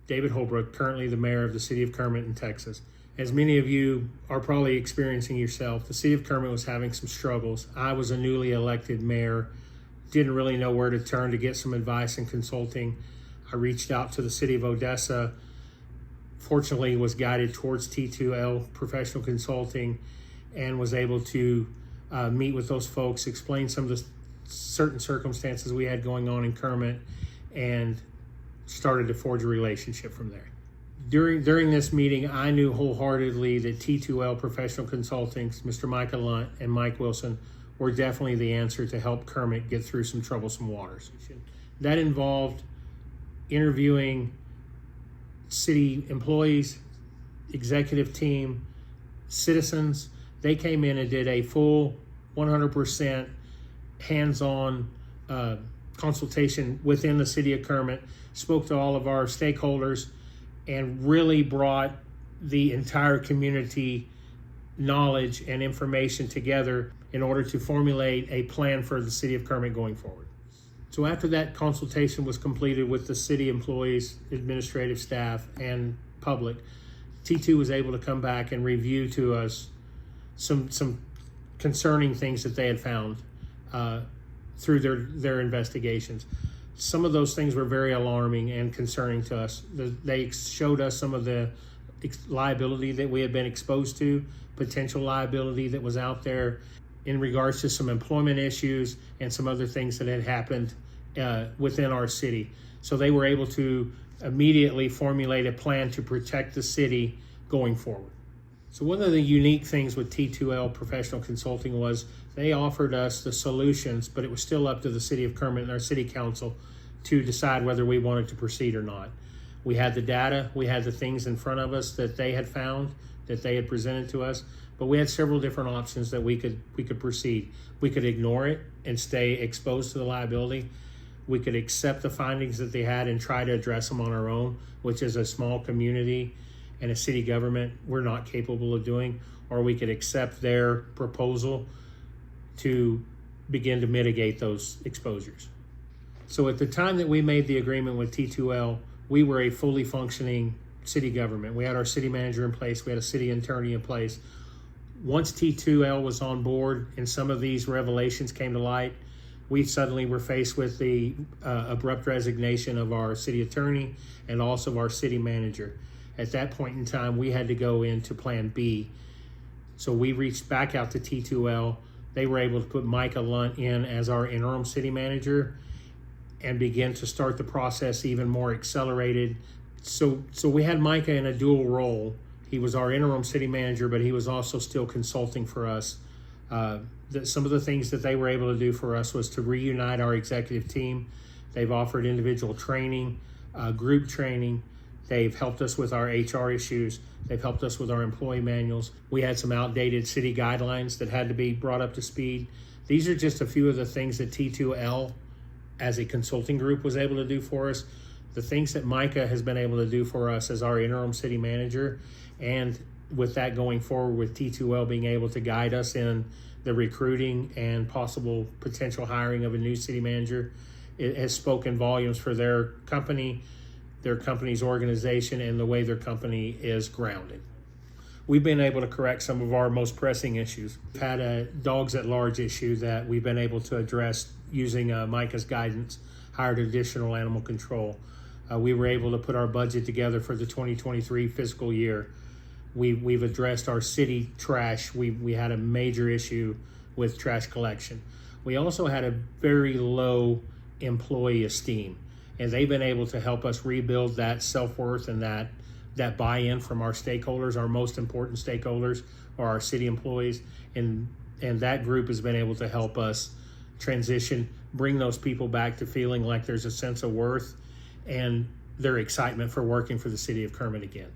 David Holbrook, currently the mayor of the City of Kermit in Texas. As many of you are probably experiencing yourself, the City of Kermit was having some struggles. I was a newly elected mayor, didn't really know where to turn to get some advice and consulting. I reached out to the City of Odessa, fortunately was guided towards T2L Professional Consulting, and was able to meet with those folks, explain some of the certain circumstances we had going on in Kermit, and started to forge a relationship from there. During this meeting, I knew wholeheartedly that T2L Professional Consulting, Mr. Mica Lunt and Mike Wilson, were definitely the answer to help Kermit get through some troublesome waters. That involved interviewing city employees, executive team, citizens. They came in and did a full 100% hands-on consultation within the City of Kermit, spoke to all of our stakeholders, and really brought the entire community knowledge and information together in order to formulate a plan for the City of Kermit going forward. So after that consultation was completed with the city employees, administrative staff, and public, T2 was able to come back and review to us some concerning things that they had found through their investigations. Some of those things were very alarming and concerning to us. They showed us some of the liability that we had been exposed to, potential liability that was out there in regards to some employment issues and some other things that had happened within our city. So they were able to immediately formulate a plan to protect the city going forward. So one of the unique things with T2L Professional Consulting was they offered us the solutions, but it was still up to the City of Kermit and our City Council to decide whether we wanted to proceed or not. We had the data, we had the things in front of us that they had found, that they had presented to us, but we had several different options that we could proceed. We could ignore it and stay exposed to the liability. We could accept the findings that they had and try to address them on our own, which is a small community and a city government we're not capable of doing, or we could accept their proposal to begin to mitigate those exposures. So at the time that we made the agreement with T2L, we were a fully functioning city government. We had our city manager in place, we had a city attorney in place. Once T2L was on board and some of these revelations came to light, we suddenly were faced with the abrupt resignation of our city attorney and also of our city manager. At that point in time, we had to go into plan B. So we reached back out to T2L. They were able to put Mica Lunt in as our interim city manager and begin to start the process even more accelerated. So we had Mica in a dual role. He was our interim city manager, but he was also still consulting for us. Some of the things that they were able to do for us was to reunite our executive team. They've offered individual training, group training. They've helped us with our HR issues. They've helped us with our employee manuals. We had some outdated city guidelines that had to be brought up to speed. These are just a few of the things that T2L as a consulting group was able to do for us. The things that Mica has been able to do for us as our interim city manager, and with that going forward with T2L being able to guide us in the recruiting and possible potential hiring of a new city manager, it has spoken volumes for their company, their company's organization, and the way their company is grounded. We've been able to correct some of our most pressing issues. We've had a dogs at large issue that we've been able to address using Mica's guidance, hired additional animal control. We were able to put our budget together for the 2023 fiscal year. We've addressed our city trash. We had a major issue with trash collection. We also had a very low employee esteem, and they've been able to help us rebuild that self-worth and that buy-in from our stakeholders. Our most important stakeholders are our city employees, and that group has been able to help us transition, bring those people back to feeling like there's a sense of worth and their excitement for working for the City of Kermit again.